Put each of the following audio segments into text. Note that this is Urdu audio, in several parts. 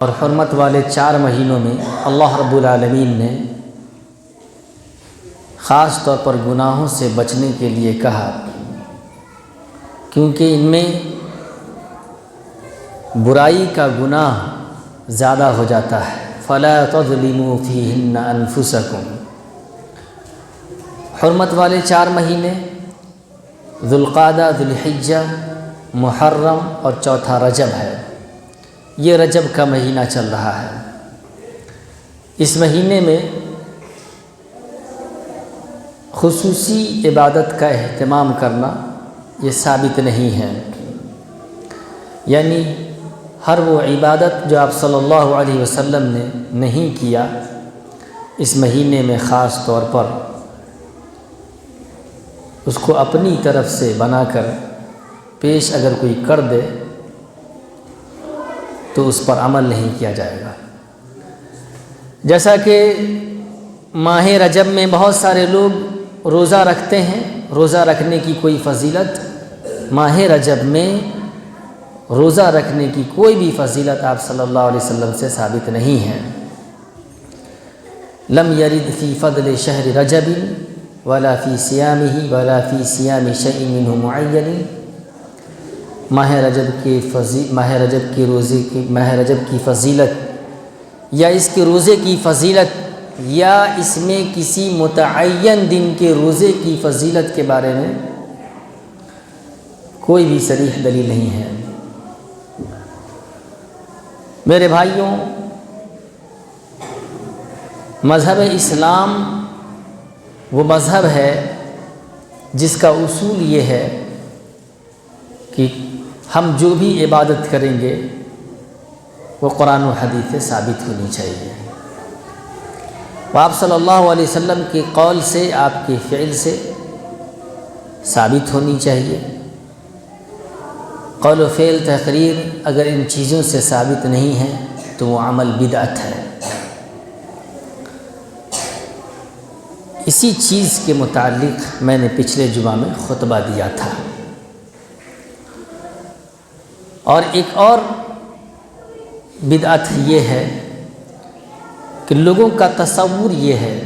اور حرمت والے 4 مہینوں میں اللہ رب العالمین نے خاص طور پر گناہوں سے بچنے کے لیے کہا، کیونکہ ان میں برائی کا گناہ زیادہ ہو جاتا ہے۔ فَلَا تَظْلِمُوا فِيهِنَّ أَنفُسَكُمْ۔ حرمت والے 4 مہینے ذوالقعدہ، ذوالحجہ، محرم اور چوتھا رجب ہے۔ یہ رجب کا مہینہ چل رہا ہے۔ اس مہینے میں خصوصی عبادت کا اہتمام کرنا یہ ثابت نہیں ہے، یعنی ہر وہ عبادت جو آپ صلی اللہ علیہ وسلم نے نہیں کیا، اس مہینے میں خاص طور پر اس کو اپنی طرف سے بنا کر پیش اگر کوئی کر دے تو اس پر عمل نہیں کیا جائے گا۔ جیسا کہ ماہ رجب میں بہت سارے لوگ روزہ رکھتے ہیں، روزہ رکھنے کی کوئی فضیلت ماہ رجب میں روزہ رکھنے کی کوئی بھی فضیلت آپ صلی اللہ علیہ وسلم سے ثابت نہیں ہے۔ لم یرد فی فضل شہر رجب ولا فی صیامہ ولا فی صیام شیء منہ معین۔ ماہ رجب کی فضیلت یا اس کے روزے کی فضیلت یا اس میں کسی متعین دن کے روزے کی فضیلت کے بارے میں کوئی بھی صریح دلیل نہیں ہے۔ میرے بھائیوں، مذہب اسلام وہ مذہب ہے جس کا اصول یہ ہے کہ ہم جو بھی عبادت کریں گے وہ قرآن و حدیث سے ثابت ہونی چاہیے، وہ آپ صلی اللہ علیہ وسلم کے قول سے، آپ کے فعل سے ثابت ہونی چاہیے۔ قول و فعل تقریر اگر ان چیزوں سے ثابت نہیں ہے تو وہ عمل بدعت ہے۔ اسی چیز کے متعلق میں نے پچھلے جمعہ میں خطبہ دیا تھا۔ اور ایک اور بدعت یہ ہے کہ لوگوں کا تصور یہ ہے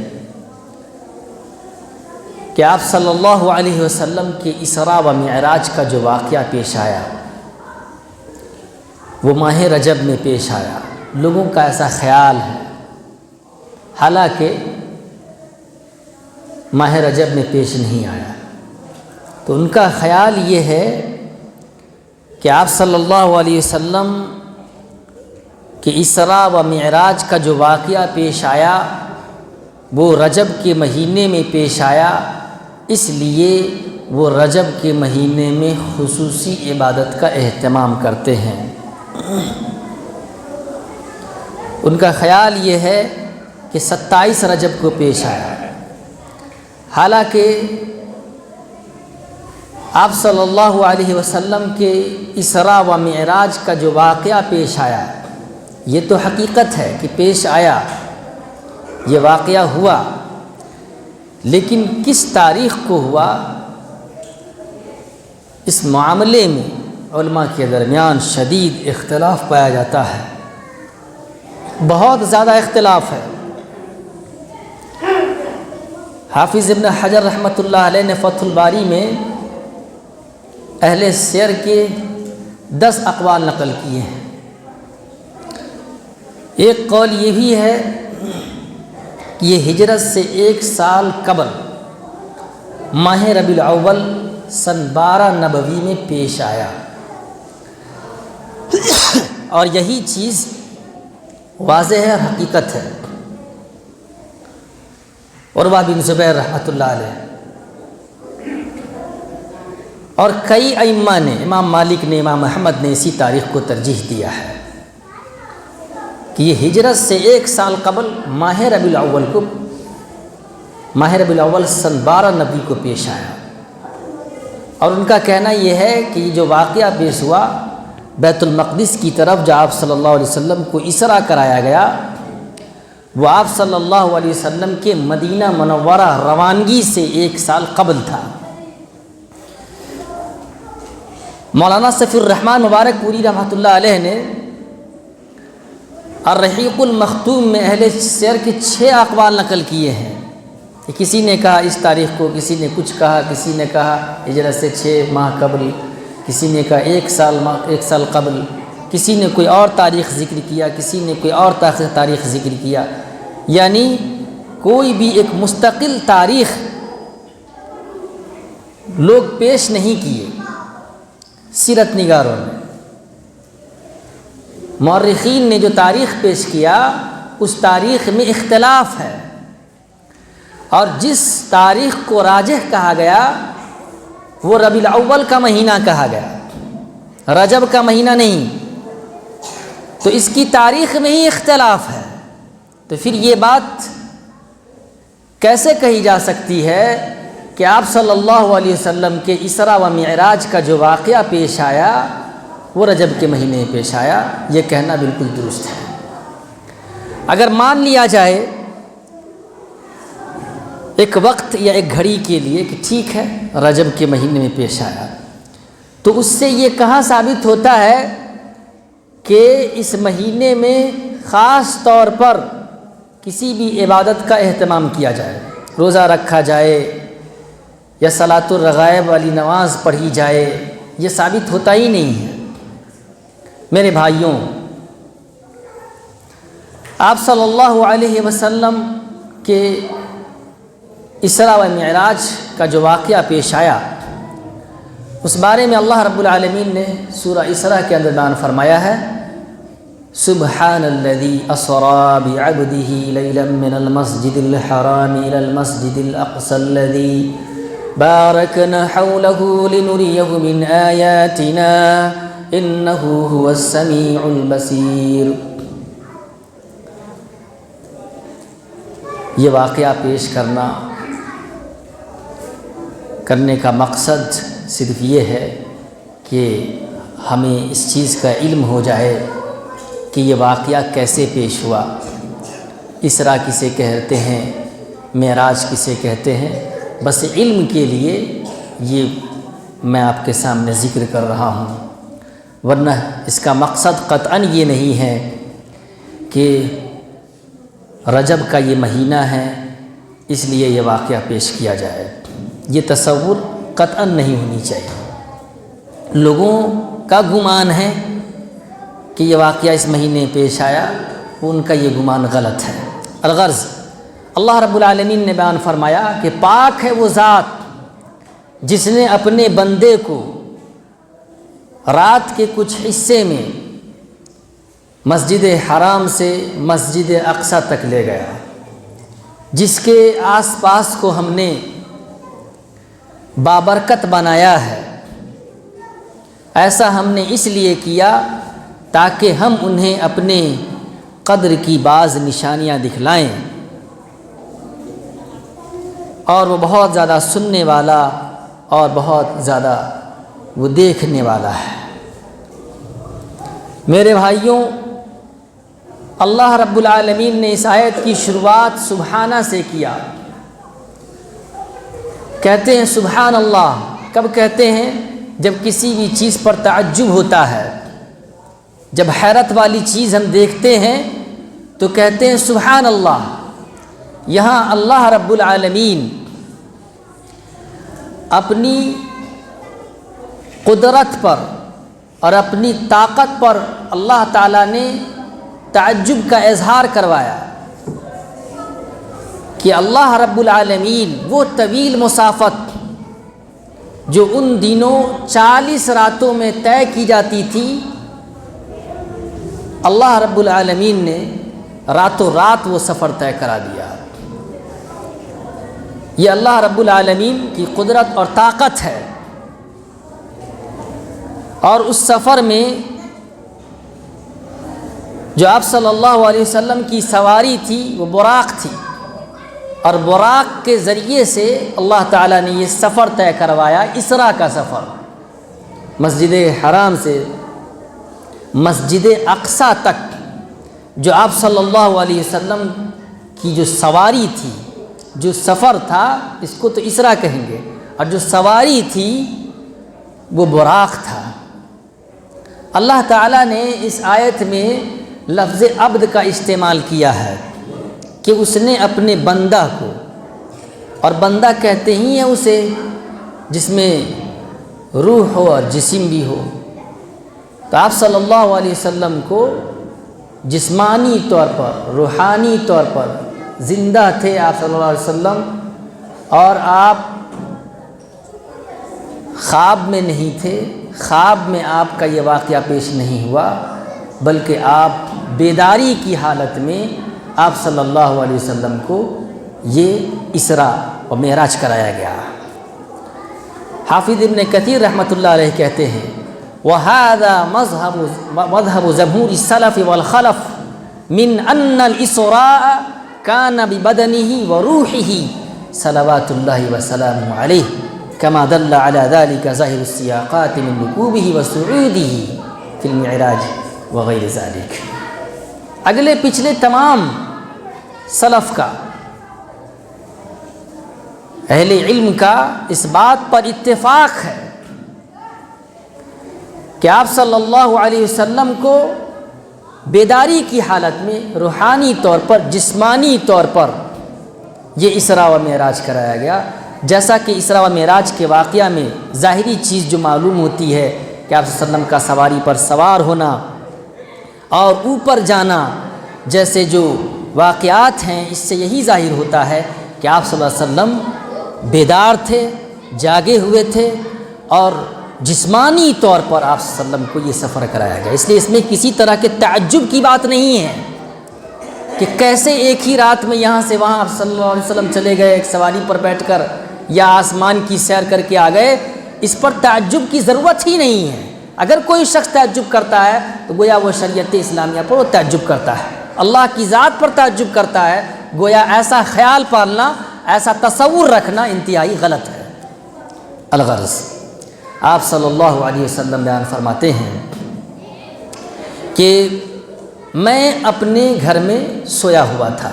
کہ آپ صلی اللہ علیہ وسلم کے اسراء و معراج کا جو واقعہ پیش آیا وہ ماہ رجب میں پیش آیا۔ لوگوں کا ایسا خیال ہے، حالانکہ ماہ رجب میں پیش نہیں آیا۔ تو ان کا خیال یہ ہے کہ آپ صلی اللہ علیہ وسلم کہ اسراء و معراج کا جو واقعہ پیش آیا وہ رجب کے مہینے میں پیش آیا، اس لیے وہ رجب کے مہینے میں خصوصی عبادت کا اہتمام کرتے ہیں۔ ان کا خیال یہ ہے کہ 27 رجب کو پیش آیا، حالانکہ آپ صلی اللہ علیہ وسلم کے اسراء و معراج کا جو واقعہ پیش آیا یہ تو حقیقت ہے کہ پیش آیا، یہ واقعہ ہوا، لیکن کس تاریخ کو ہوا اس معاملے میں علماء کے درمیان شدید اختلاف پایا جاتا ہے، بہت زیادہ اختلاف ہے۔ حافظ ابن حجر رحمۃ اللہ علیہ نے فتح الباری میں اہل سیر کے 10 اقوال نقل کیے ہیں۔ ایک قول یہ بھی ہے کہ یہ ہجرت سے 1 سال قبل ماہ ربیع الاول سن 12 نبوی میں پیش آیا، اور یہی چیز واضح ہے، حقیقت ہے۔ عروہ بن زبیر رحمۃ اللہ علیہ اور کئی ائمہ نے، امام مالک نے، امام احمد نے اسی تاریخ کو ترجیح دیا ہے کہ یہ ہجرت سے 1 سال قبل ماہ ربیع الاول سن 12 نبوی کو پیش آیا، اور ان کا کہنا یہ ہے کہ یہ جو واقعہ پیش ہوا بیت المقدس کی طرف جو آپ صلی اللہ علیہ وسلم کو اسراء کرایا گیا وہ آپ صلی اللہ علیہ وسلم کے مدینہ منورہ روانگی سے 1 سال قبل تھا۔ مولانا صفی الرحمن مبارک پوری رحمۃ اللہ علیہ نے الرحیق المختوم میں اہل سیر کے 6 اقوال نقل کیے ہیں کہ کسی نے کہا اس تاریخ کو، کسی نے کچھ کہا، کسی نے کہا ہجرت سے 6 ماہ قبل، کسی نے کہا 1 سال قبل، کسی نے کوئی اور تاریخ ذکر کیا، کسی نے کوئی اور تاریخ ذکر کیا، یعنی کوئی بھی ایک مستقل تاریخ لوگ پیش نہیں کیے سیرت نگاروں نے۔ مورخین نے جو تاریخ پیش کیا اس تاریخ میں اختلاف ہے، اور جس تاریخ کو راجح کہا گیا وہ ربیع الاول کا مہینہ کہا گیا، رجب کا مہینہ نہیں، تو اس کی تاریخ میں ہی اختلاف ہے۔ تو پھر یہ بات کیسے کہی جا سکتی ہے کہ آپ صلی اللہ علیہ وسلم کے اسراء و معراج کا جو واقعہ پیش آیا وہ رجب کے مہینے میں پیش آیا؟ یہ کہنا بالکل درست ہے۔ اگر مان لیا جائے ایک وقت یا ایک گھڑی کے لیے کہ ٹھیک ہے رجب کے مہینے میں پیش آیا، تو اس سے یہ کہاں ثابت ہوتا ہے کہ اس مہینے میں خاص طور پر کسی بھی عبادت کا اہتمام کیا جائے، روزہ رکھا جائے یا صلاۃ الرغائب والی نماز پڑھی جائے؟ یہ ثابت ہوتا ہی نہیں ہے۔ میرے بھائیوں، آپ صلی اللہ علیہ وسلم کے اسراء و معراج کا جو واقعہ پیش آیا اس بارے میں اللہ رب العالمین نے سورہ اسراء کے اندر بیان فرمایا ہے، سبحان الذی اسری بعبدہ لیلا من المسجد الحرام الی المسجد الاقصی الذی بارکنا حولہ لنریہ من آیاتنا انہ هو السمیع البصیر۔ یہ واقعہ پیش کرنے کا مقصد صرف یہ ہے کہ ہمیں اس چیز کا علم ہو جائے کہ یہ واقعہ کیسے پیش ہوا، اسراء کسے کہتے ہیں، معراج کسے کہتے ہیں، بس علم کے لیے یہ میں آپ کے سامنے ذکر کر رہا ہوں، ورنہ اس کا مقصد قطعاً یہ نہیں ہے کہ رجب کا یہ مہینہ ہے اس لیے یہ واقعہ پیش کیا جائے۔ یہ تصور قطعاً نہیں ہونی چاہیے۔ لوگوں کا گمان ہے کہ یہ واقعہ اس مہینے پیش آیا، ان کا یہ گمان غلط ہے۔ الغرض اللہ رب العالمین نے بیان فرمایا کہ پاک ہے وہ ذات جس نے اپنے بندے کو رات کے کچھ حصے میں مسجد حرام سے مسجد اقصی تک لے گیا، جس کے آس پاس کو ہم نے بابرکت بنایا ہے۔ ایسا ہم نے اس لیے کیا تاکہ ہم انہیں اپنے قدر کی بعض نشانیاں دکھلائیں، اور وہ بہت زیادہ سننے والا اور بہت زیادہ وہ دیکھنے والا ہے۔ میرے بھائیوں، اللہ رب العالمین نے اس آیت کی شروعات سبحانہ سے کیا۔ کہتے ہیں سبحان اللہ کب کہتے ہیں؟ جب کسی بھی چیز پر تعجب ہوتا ہے، جب حیرت والی چیز ہم دیکھتے ہیں تو کہتے ہیں سبحان اللہ۔ یہاں اللہ رب العالمین اپنی قدرت پر اور اپنی طاقت پر اللہ تعالیٰ نے تعجب کا اظہار کروایا کہ اللہ رب العالمین وہ طویل مسافت جو ان دنوں 40 راتوں میں طے کی جاتی تھی، اللہ رب العالمین نے راتوں رات وہ سفر طے کرا دیا۔ یہ اللہ رب العالمین کی قدرت اور طاقت ہے۔ اور اس سفر میں جو آپ صلی اللہ علیہ وسلم کی سواری تھی وہ براق تھی، اور براق کے ذریعے سے اللہ تعالیٰ نے یہ سفر طے کروایا، اسراء کا سفر، مسجد حرام سے مسجد اقصی تک۔ جو آپ صلی اللہ علیہ وسلم کی جو سواری تھی، جو سفر تھا، اس کو تو اسراء کہیں گے، اور جو سواری تھی وہ براق تھا۔ اللہ تعالیٰ نے اس آیت میں لفظ عبد کا استعمال کیا ہے کہ اس نے اپنے بندہ کو، اور بندہ کہتے ہی ہیں اسے جس میں روح ہو اور جسم بھی ہو، تو آپ صلی اللہ علیہ وسلم کو جسمانی طور پر، روحانی طور پر زندہ تھے آپ صلی اللہ علیہ وسلم، اور آپ خواب میں نہیں تھے، خواب میں آپ کا یہ واقعہ پیش نہیں ہوا، بلکہ آپ بیداری کی حالت میں آپ صلی اللہ علیہ وسلم کو یہ اسراء و معراج کرایا گیا۔ حافظ ابن کثیر رحمۃ اللہ علیہ کہتے ہیں وَهَذَا مذهب جمہور السلف والخلف من ان الاسراء كان ببدنه وروحه صلوات الله وسلامه عليه كما دل على ذلك ظاهر السياقات من ركوبه وصعوده في المعراج وغیر ذلك۔ اگلے پچھلے تمام سلف کا، اہل علم کا اس بات پر اتفاق ہے کہ آپ صلی اللہ علیہ وسلم کو بیداری کی حالت میں روحانی طور پر، جسمانی طور پر یہ اسراء و معراج کرایا گیا، جیسا کہ اسراء و معراج کے واقعہ میں ظاہری چیز جو معلوم ہوتی ہے کہ آپ صلی اللہ علیہ وسلم کا سواری پر سوار ہونا اور اوپر جانا جیسے جو واقعات ہیں، اس سے یہی ظاہر ہوتا ہے کہ آپ صلی اللہ علیہ وسلم بیدار تھے، جاگے ہوئے تھے، اور جسمانی طور پر آپ صلی اللہ علیہ وسلم کو یہ سفر کرایا گیا۔ اس لیے اس میں کسی طرح کے تعجب کی بات نہیں ہے کہ کیسے ایک ہی رات میں یہاں سے وہاں آپ صلی اللہ علیہ وسلم چلے گئے ایک سواری پر بیٹھ کر، یا آسمان کی سیر کر کے آ گئے۔ اس پر تعجب کی ضرورت ہی نہیں ہے۔ اگر کوئی شخص تعجب کرتا ہے تو گویا وہ شریعت اسلامیہ پر وہ تعجب کرتا ہے، اللہ کی ذات پر تعجب کرتا ہے، گویا ایسا خیال پالنا، ایسا تصور رکھنا انتہائی غلط ہے۔ الغرض، آپ صلی اللہ علیہ وسلم بیان فرماتے ہیں کہ میں اپنے گھر میں سویا ہوا تھا۔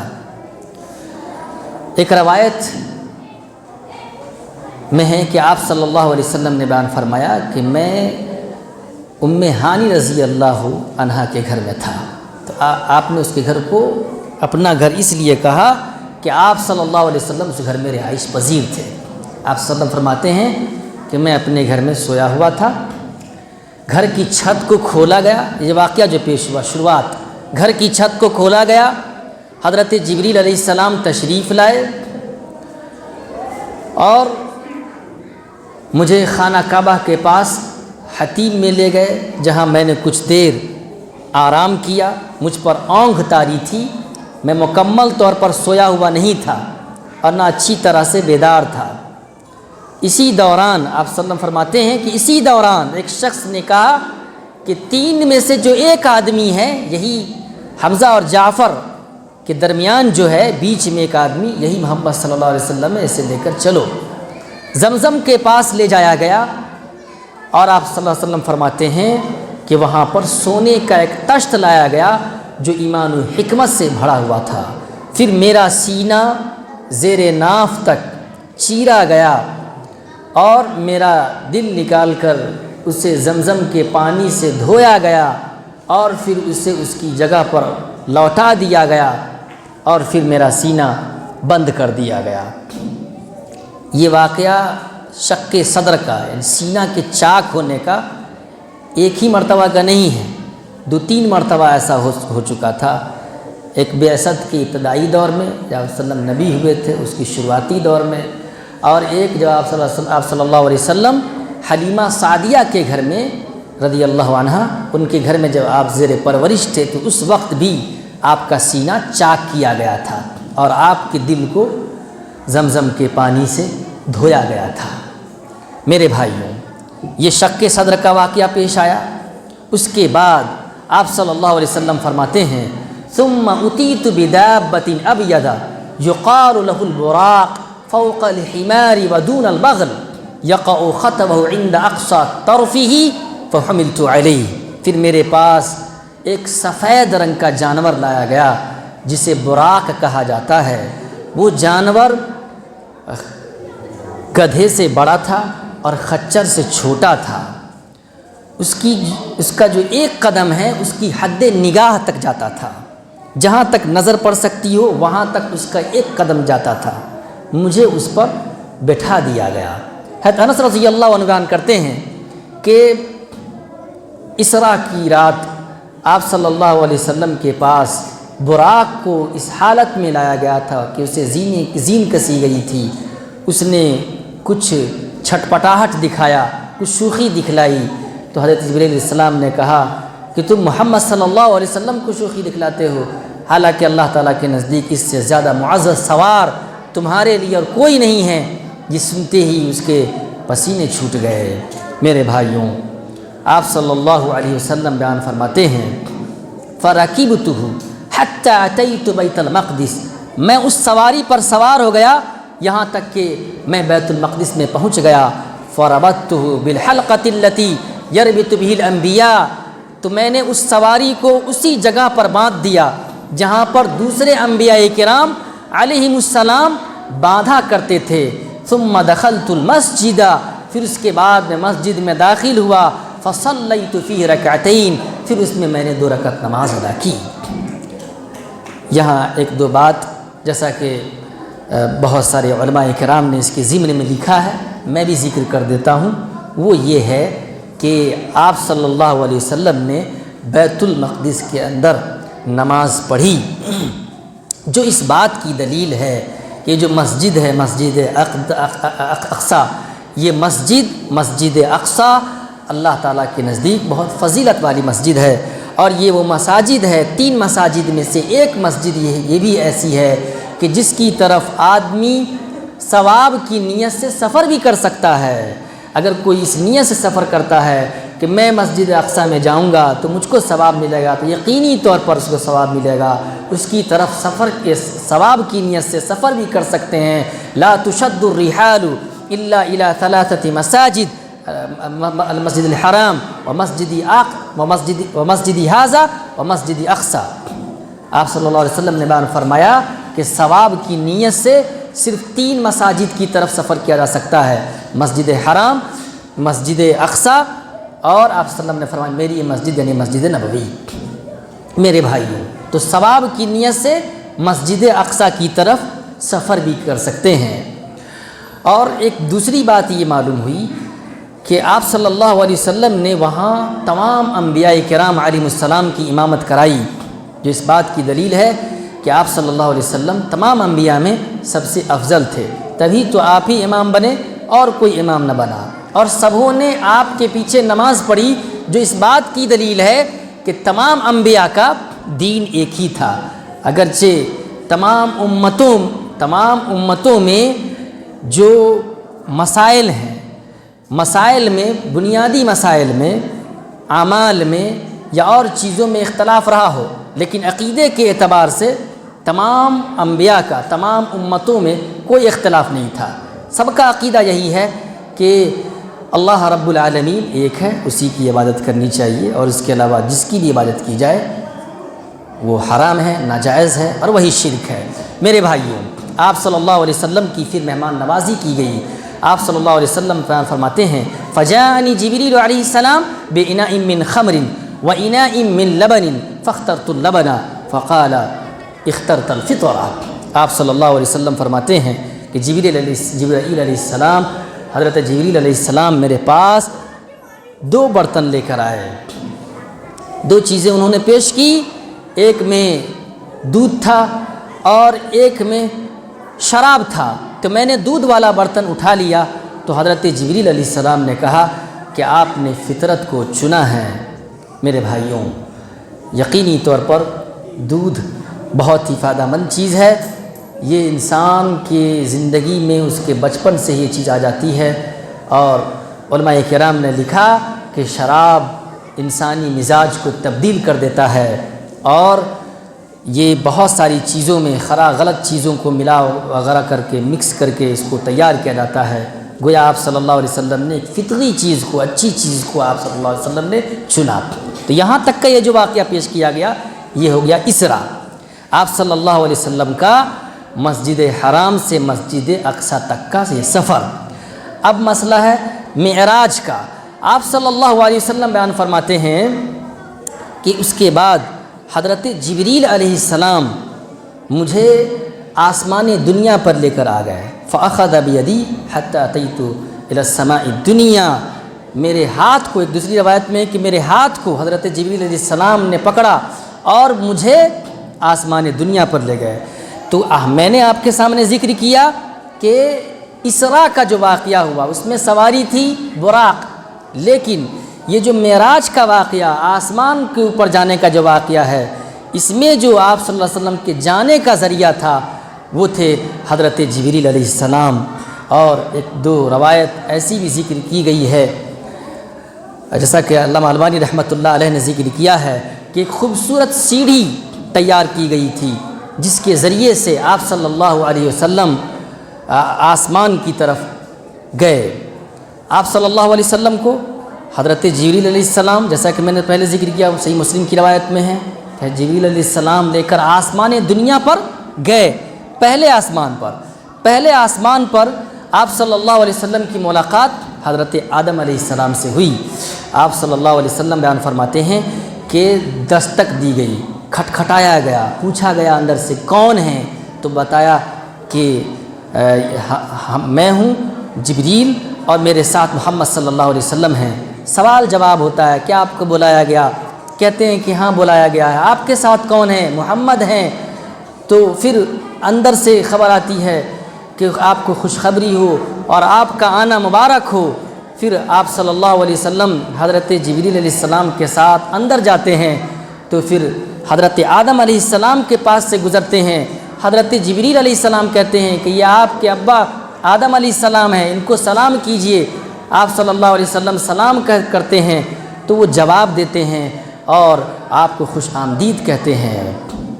ایک روایت میں ہے کہ آپ صلی اللہ علیہ وسلم نے بیان فرمایا کہ میں ام ہانی رضی اللہ عنہا کے گھر میں تھا۔ تو آپ نے اس کے گھر کو اپنا گھر اس لیے کہا کہ آپ صلی اللہ علیہ وسلم اس گھر میں رہائش پذیر تھے۔ آپ صلی اللہ علیہ وسلم فرماتے ہیں کہ میں اپنے گھر میں سویا ہوا تھا، گھر کی چھت کو کھولا گیا، یہ واقعہ جو پیش ہوا شروعات، گھر کی چھت کو کھولا گیا، حضرت جبریل علیہ السلام تشریف لائے اور مجھے خانہ کعبہ کے پاس حتیم میں لے گئے، جہاں میں نے کچھ دیر آرام کیا۔ مجھ پر اونگھ طاری تھی، میں مکمل طور پر سویا ہوا نہیں تھا اور نہ اچھی طرح سے بیدار تھا۔ اسی دوران آپ صلی اللہ علیہ وسلم فرماتے ہیں کہ اسی دوران ایک شخص نے کہا کہ 3 میں سے جو ایک آدمی ہے، یہی حمزہ اور جعفر کے درمیان جو ہے بیچ میں ایک آدمی، یہی محمد صلی اللہ علیہ وسلم ہے، اسے لے کر چلو۔ زمزم کے پاس لے جایا گیا اور آپ صلی اللہ علیہ وسلم فرماتے ہیں کہ وہاں پر سونے کا ایک تشت لایا گیا جو ایمان و حکمت سے بھرا ہوا تھا۔ پھر میرا سینہ زیر ناف تک چیرا گیا اور میرا دل نکال کر اسے زمزم کے پانی سے دھویا گیا اور پھر اسے اس کی جگہ پر لوٹا دیا گیا اور پھر میرا سینہ بند کر دیا گیا۔ یہ واقعہ شق صدر کا، یعنی سینہ کے چاک ہونے کا ایک ہی مرتبہ کا نہیں ہے، 2-3 مرتبہ ایسا ہو چکا تھا۔ ایک بعثت کے ابتدائی دور میں جب آپ صلی اللہ علیہ وسلم نبی ہوئے تھے، اس کی شروعاتی دور میں، اور ایک جب آپ صلی اللہ علیہ وسلم حلیمہ سعدیہ کے گھر میں رضی اللہ عنہا، ان کے گھر میں جب آپ زیر پرورش تھے تو اس وقت بھی آپ کا سینہ چاک کیا گیا تھا اور آپ کے دل کو زمزم کے پانی سے دھویا گیا تھا۔ میرے بھائیوں، یہ شق صدر کا واقعہ پیش آیا۔ اس کے بعد آپ صلی اللہ علیہ وسلم فرماتے ہیں ثم اتیت بدابۃ ابیض یقال له البراق فوق الحمار ودون البغل یقع خطبه عند اقصى طرفه فحملت علیہ۔ پھر میرے پاس ایک سفید رنگ کا جانور لایا گیا جسے براق کہا جاتا ہے۔ وہ جانور گدھے سے بڑا تھا اور خچر سے چھوٹا تھا، اس کا جو ایک قدم ہے اس کی حد نگاہ تک جاتا تھا، جہاں تک نظر پڑ سکتی ہو وہاں تک اس کا ایک قدم جاتا تھا، مجھے اس پر بٹھا دیا گیا۔ حضرت انس رضی اللہ عنہ بیان کرتے ہیں کہ اسراء کی رات آپ صلی اللہ علیہ وسلم کے پاس براق کو اس حالت میں لایا گیا تھا کہ اسے زین کسی گئی تھی، اس نے کچھ چھٹپٹاہٹ دکھایا، کچھ شوخی دکھلائی، تو حضرت جبریل علیہ السلام نے کہا کہ تم محمد صلی اللہ علیہ وسلم کو شوخی دکھلاتے ہو، حالانکہ اللہ تعالیٰ کے نزدیک اس سے زیادہ معزز سوار تمہارے لیے اور کوئی نہیں ہے۔ یہ سنتے ہی اس کے پسینے چھوٹ گئے۔ میرے بھائیوں، آپ صلی اللہ علیہ وسلم بیان فرماتے ہیں فَرَكِبْتُهُ حَتَّى أَتَيْتُ بَيْتَ الْمَقْدِسِ، میں اس سواری پر سوار ہو گیا یہاں تک کہ میں بیت المقدس میں پہنچ گیا۔ فَرَبَطْتُهُ بِالْحَلْقَةِ الَّتِي يَرْبِطُ بِهِ الْأَنْبِيَاءُ، تو میں نے اس سواری کو اسی جگہ پر باندھ دیا جہاں پر دوسرے انبیاء کرام علیہم السلام باندھا کرتے تھے۔ ثم دخلت المسجد، پھر اس کے بعد میں مسجد میں داخل ہوا۔ فصلیت فیہ رکعتین، پھر اس میں میں نے 2 رکعت نماز ادا کی۔ یہاں ایک دو بات جیسا کہ بہت سارے علماء کرام نے اس کے ضمن میں لکھا ہے، میں بھی ذکر کر دیتا ہوں، وہ یہ ہے کہ آپ صلی اللہ علیہ وسلم نے بیت المقدس کے اندر نماز پڑھی، جو اس بات کی دلیل ہے کہ جو مسجد ہے مسجد اقصیٰ، یہ مسجد اقصیٰ اللہ تعالیٰ کے نزدیک بہت فضیلت والی مسجد ہے، اور یہ وہ مساجد ہے 3 مساجد میں سے ایک مسجد یہ بھی ایسی ہے کہ جس کی طرف آدمی ثواب کی نیت سے سفر بھی کر سکتا ہے۔ اگر کوئی اس نیت سے سفر کرتا ہے کہ میں مسجد اقصیٰ میں جاؤں گا تو مجھ کو ثواب ملے گا، تو یقینی طور پر اس کو ثواب ملے گا، اس کی طرف سفر کے ثواب کی نیت سے سفر بھی کر سکتے ہیں۔ لا تشد الرحال الا الى 3 مساجد، المسجد الحرام ومسجد هذا ومسجد اقصیٰ۔ آپ صلی اللہ علیہ وسلم نے بیان فرمایا کہ ثواب کی نیت سے صرف 3 مساجد کی طرف سفر کیا جا سکتا ہے، مسجد حرام، مسجد اقصیٰ، اور آپ صلی اللہ علیہ وسلم نے فرمایا میری یہ مسجد یعنی مسجد نبوی۔ میرے بھائیوں، تو ثواب کی نیت سے مسجد اقصیٰ کی طرف سفر بھی کر سکتے ہیں۔ اور ایک دوسری بات یہ معلوم ہوئی کہ آپ صلی اللہ علیہ وسلم نے وہاں تمام انبیاء کرام علیہ السلام کی امامت کرائی، جو اس بات کی دلیل ہے کہ آپ صلی اللہ علیہ وسلم تمام انبیاء میں سب سے افضل تھے، تبھی تو آپ ہی امام بنے اور کوئی امام نہ بنا، اور سبوں نے آپ کے پیچھے نماز پڑھی، جو اس بات کی دلیل ہے کہ تمام انبیاء کا دین ایک ہی تھا۔ اگرچہ تمام امتوں میں جو مسائل ہیں، مسائل میں بنیادی مسائل میں، اعمال میں یا اور چیزوں میں اختلاف رہا ہو، لیکن عقیدے کے اعتبار سے تمام انبیاء کا تمام امتوں میں کوئی اختلاف نہیں تھا۔ سب کا عقیدہ یہی ہے کہ اللہ رب العالمین ایک ہے، اسی کی عبادت کرنی چاہیے، اور اس کے علاوہ جس کی بھی عبادت کی جائے وہ حرام ہے، ناجائز ہے، اور وہی شرک ہے۔ میرے بھائیوں، آپ صلی اللہ علیہ وسلم کی پھر مہمان نوازی کی گئی۔ آپ صلی اللہ علیہ وسلم فرماتے ہیں فجاءنی جبریل علیہ السلام بإناء من خمر وإناء من لبن فاخترت اللبن فقال اخترت الفطر۔ آپ صلی اللہ علیہ وسلم فرماتے ہیں کہ جبریل علیہ السلام، حضرت جبریل علیہ السلام میرے پاس 2 برتن لے کر آئے، 2 چیزیں انہوں نے پیش کی، ایک میں دودھ تھا اور ایک میں شراب تھا، تو میں نے دودھ والا برتن اٹھا لیا، تو حضرت جبریل علیہ السلام نے کہا کہ آپ نے فطرت کو چنا ہے۔ میرے بھائیوں، یقینی طور پر دودھ بہت ہی فائدہ مند چیز ہے، یہ انسان کی زندگی میں اس کے بچپن سے یہ چیز آ جاتی ہے، اور علماء کرام نے لکھا کہ شراب انسانی مزاج کو تبدیل کر دیتا ہے، اور یہ بہت ساری چیزوں میں غلط چیزوں کو ملا وغیرہ کر کے مکس کر کے اس کو تیار کیا جاتا ہے۔ گویا آپ صلی اللہ علیہ وسلم نے ایک فطری چیز کو، اچھی چیز کو آپ صلی اللہ علیہ وسلم نے چنا۔ تو یہاں تک کا یہ جو واقعہ پیش کیا گیا یہ ہو گیا اسراء، آپ صلی اللہ علیہ وسلم کا مسجد حرام سے مسجد اقصیٰ تک کا یہ سفر۔ اب مسئلہ ہے معراج کا۔ آپ صلی اللہ علیہ وسلم بیان فرماتے ہیں کہ اس کے بعد حضرت جبریل علیہ السلام مجھے آسمان دنیا پر لے کر آ گئے، فأخذ بیدی حتی اتیت الی السماء الدنیا، میرے ہاتھ کو، ایک دوسری روایت میں کہ میرے ہاتھ کو حضرت جبریل علیہ السلام نے پکڑا اور مجھے آسمان دنیا پر لے گئے۔ تو میں نے آپ کے سامنے ذکر کیا کہ اسراء کا جو واقعہ ہوا اس میں سواری تھی براق، لیکن یہ جو معراج کا واقعہ، آسمان کے اوپر جانے کا جو واقعہ ہے، اس میں جو آپ صلی اللہ علیہ وسلم کے جانے کا ذریعہ تھا وہ تھے حضرت جبریل علیہ السلام۔ اور ایک دو روایت ایسی بھی ذکر کی گئی ہے، جیسا کہ علامہ البانی رحمۃ اللہ علیہ نے ذکر کیا ہے کہ ایک خوبصورت سیڑھی تیار کی گئی تھی جس کے ذریعے سے آپ صلی اللہ علیہ وسلم آسمان کی طرف گئے۔ آپ صلی اللہ علیہ وسلم کو حضرت جبریل علیہ السلام، جیسا کہ میں نے پہلے ذکر کیا، صحیح مسلم کی روایت میں ہے کہ جبریل علیہ السلام لے کر آسمان دنیا پر گئے۔ پہلے آسمان پر آپ صلی اللہ علیہ وسلم کی ملاقات حضرت آدم علیہ السلام سے ہوئی۔ آپ صلی اللہ علیہ وسلم بیان فرماتے ہیں کہ دستک دی گئی، کھٹکھٹایا گیا، پوچھا گیا اندر سے کون ہیں، تو بتایا کہ میں ہوں جبریل اور میرے ساتھ محمد صلی اللہ علیہ وسلم ہیں۔ سوال جواب ہوتا ہے کہ آپ کو بلایا گیا؟ کہتے ہیں کہ ہاں بلایا گیا ہے۔ آپ کے ساتھ کون ہیں؟ محمد ہیں۔ تو پھر اندر سے خبر آتی ہے کہ آپ کو خوشخبری ہو اور آپ کا آنا مبارک ہو۔ پھر آپ صلی اللہ علیہ وسلم حضرت جبریل علیہ السلام کے ساتھ اندر جاتے ہیں، تو پھر حضرت آدم علیہ السلام کے پاس سے گزرتے ہیں۔ حضرت جبریل علیہ السلام کہتے ہیں کہ یہ آپ کے ابا آدم علیہ السلام ہیں، ان کو سلام کیجئے۔ آپ صلی اللہ علیہ وسلم سلام کرتے ہیں تو وہ جواب دیتے ہیں اور آپ کو خوش آمدید کہتے ہیں۔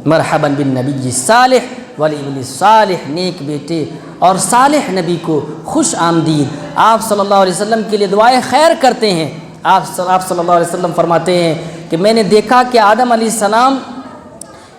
مرحبا بالنبی الصالح والابن الصالح، نیک بیٹے اور صالح نبی کو خوش آمدید۔ آپ صلی اللہ علیہ وسلم کے لیے دعائیں خیر کرتے ہیں۔ آپ صلی اللہ علیہ وسلم فرماتے ہیں کہ میں نے دیکھا کہ آدم علیہ السلام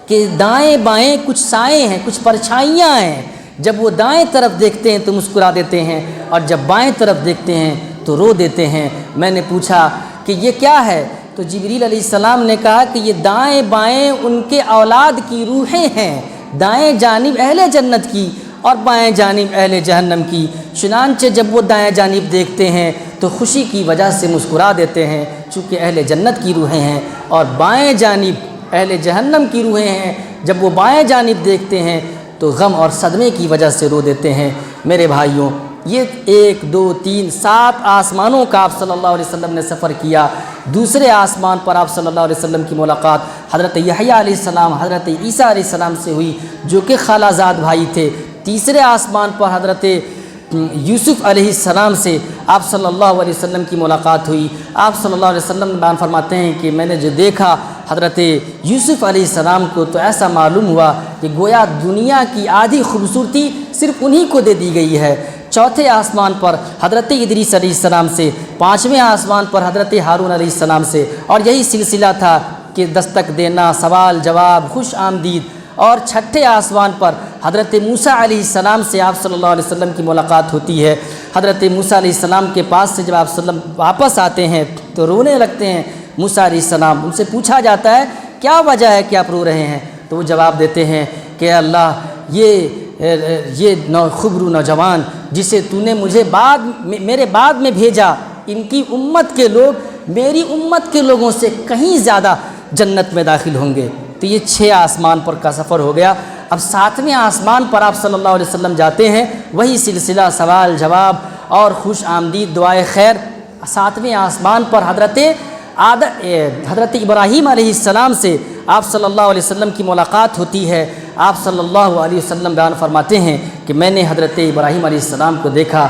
کے دائیں بائیں کچھ سائے ہیں، کچھ پرچھائیاں ہیں۔ جب وہ دائیں طرف دیکھتے ہیں تو مسکرا دیتے ہیں اور جب بائیں طرف دیکھتے ہیں تو رو دیتے ہیں۔ میں نے پوچھا کہ یہ کیا ہے؟ تو جبریل علیہ السلام نے کہا کہ یہ دائیں بائیں ان کے اولاد کی روحیں ہیں، دائیں جانب اہل جنت کی اور بائیں جانب اہل جہنم کی۔ چنانچہ جب وہ دائیں جانب دیکھتے ہیں تو خوشی کی وجہ سے مسکرا دیتے ہیں چونکہ اہل جنت کی روحیں ہیں، اور بائیں جانب اہل جہنم کی روحیں ہیں، جب وہ بائیں جانب دیکھتے ہیں تو غم اور صدمے کی وجہ سے رو دیتے ہیں۔ میرے بھائیوں، یہ 1 2 3 7 آسمانوں کا آپ صلی اللہ علیہ وسلم نے سفر کیا۔ دوسرے آسمان پر آپ صلی اللہ علیہ وسلم کی ملاقات حضرت یحییٰ علیہ السلام، حضرت عیسیٰ علیہ السلام سے ہوئی جو کہ خالہ زاد بھائی تھے۔ تیسرے آسمان پر حضرت یوسف علیہ السلام سے آپ صلی اللہ علیہ وسلم کی ملاقات ہوئی۔ آپ صلی اللہ علیہ وسلم بیان فرماتے ہیں کہ میں نے جو دیکھا حضرت یوسف علیہ السلام کو تو ایسا معلوم ہوا کہ گویا دنیا کی آدھی خوبصورتی صرف انہی کو دے دی گئی ہے۔ چوتھے آسمان پر حضرت ادریس علیہ السلام سے، پانچویں آسمان پر حضرت ہارون علیہ السلام سے، اور یہی سلسلہ تھا کہ دستک دینا، سوال جواب، خوش آمدید۔ اور چھٹے آسمان پر حضرت موسیٰ علیہ السلام سے آپ صلی اللہ علیہ وسلم کی ملاقات ہوتی ہے۔ حضرت موسیٰ علیہ السلام کے پاس سے جب آپ صلی اللہ علیہ وسلم واپس آتے ہیں تو رونے لگتے ہیں موسیٰ علیہ السلام۔ ان سے پوچھا جاتا ہے کیا وجہ ہے کہ آپ رو رہے ہیں؟ تو وہ جواب دیتے ہیں کہ اللہ، یہ خبرو نوجوان جسے تو نے مجھے میرے بعد میں بھیجا، ان کی امت کے لوگ میری امت کے لوگوں سے کہیں زیادہ جنت میں داخل ہوں گے۔ تو یہ 6 آسمان پر کا سفر ہو گیا۔ اب 7ویں آسمان پر آپ صلی اللہ علیہ وسلم جاتے ہیں، وہی سلسلہ سوال جواب اور خوش آمدید دعائے خیر۔ 7ویں آسمان پر حضرت ابراہیم علیہ السلام سے آپ صلی اللہ علیہ وسلم کی ملاقات ہوتی ہے۔ آپ صلی اللہ علیہ وسلم بیان فرماتے ہیں کہ میں نے حضرت ابراہیم علیہ السلام کو دیکھا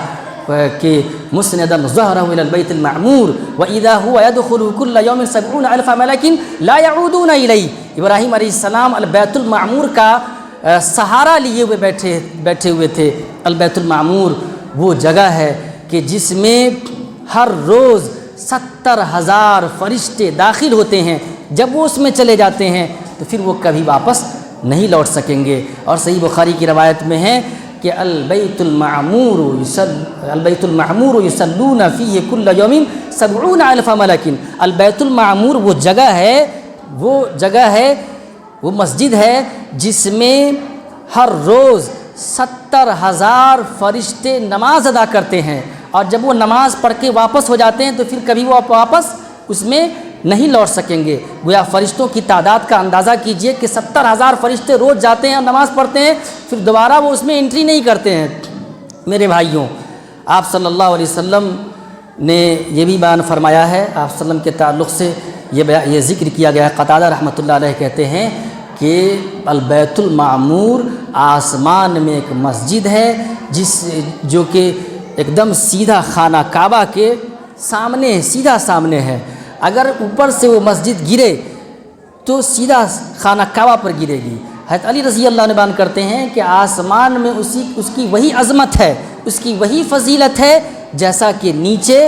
کہ مسندا ظهره الى البيت المعمور واذا هو يدخل كل يوم 70,000 ملك لا يعودون اليه۔ ابراہیم علیہ السلام البیت المعمور کا سہارا لیے ہوئے بیٹھے ہوئے تھے۔ البیت المعمور وہ جگہ ہے کہ جس میں ہر روز 70,000 فرشتے داخل ہوتے ہیں۔ جب وہ اس میں چلے جاتے ہیں تو پھر وہ کبھی واپس نہیں لوٹ سکیں گے۔ اور صحیح بخاری کی روایت میں ہے کہ البیت المعمور یصلون فیہ کل یوم 70,000 ملک. البیت المعمور وہ جگہ ہے وہ مسجد ہے جس میں ہر روز 70,000 فرشتے نماز ادا کرتے ہیں، اور جب وہ نماز پڑھ کے واپس ہو جاتے ہیں تو پھر کبھی وہ واپس اس میں نہیں لوٹ سکیں گے. گویا فرشتوں کی تعداد کا اندازہ کیجئے کہ 70,000 فرشتے روز جاتے ہیں اور نماز پڑھتے ہیں، پھر دوبارہ وہ اس میں انٹری نہیں کرتے ہیں. میرے بھائیوں، آپ صلی اللہ علیہ وسلم نے یہ بھی بیان فرمایا ہے، آپ صلی اللہ علیہ وسلم کے تعلق سے یہ ذکر کیا گیا ہے. قتادہ رحمۃ اللہ علیہ کہتے ہیں کہ البیت المعمور آسمان میں ایک مسجد ہے جو کہ ایک دم سیدھا خانہ کعبہ کے سیدھا سامنے ہے. اگر اوپر سے وہ مسجد گرے تو سیدھا خانہ کعبہ پر گرے گی. حضرت علی رضی اللہ عنہ بیان کرتے ہیں کہ آسمان میں اس کی وہی عظمت ہے، اس کی وہی فضیلت ہے جیسا کہ نیچے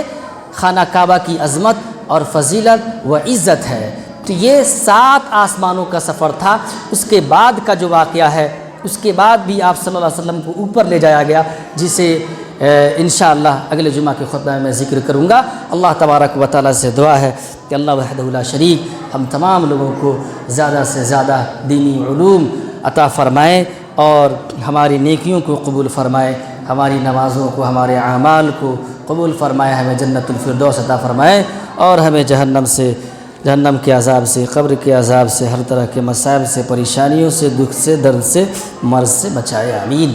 خانہ کعبہ کی عظمت اور فضیلت و عزت ہے. تو یہ 7 آسمانوں کا سفر تھا. اس کے بعد کا جو واقعہ ہے، اس کے بعد بھی آپ صلی اللہ علیہ وسلم کو اوپر لے جایا گیا، جسے انشاءاللہ اگلے جمعہ کے خطبہ میں ذکر کروں گا. اللہ تبارک و تعالیٰ سے دعا ہے کہ اللہ وحدہ لا شریک ہم تمام لوگوں کو زیادہ سے زیادہ دینی علوم عطا فرمائے اور ہماری نیکیوں کو قبول فرمائے، ہماری نمازوں کو، ہمارے اعمال کو قبول فرمائے، ہمیں جنت الفردوس عطا فرمائے، اور ہمیں جہنم کے عذاب سے، قبر کے عذاب سے، ہر طرح کے مصائب سے، پریشانیوں سے، دکھ سے، درد سے، مرض سے بچائے. آمین.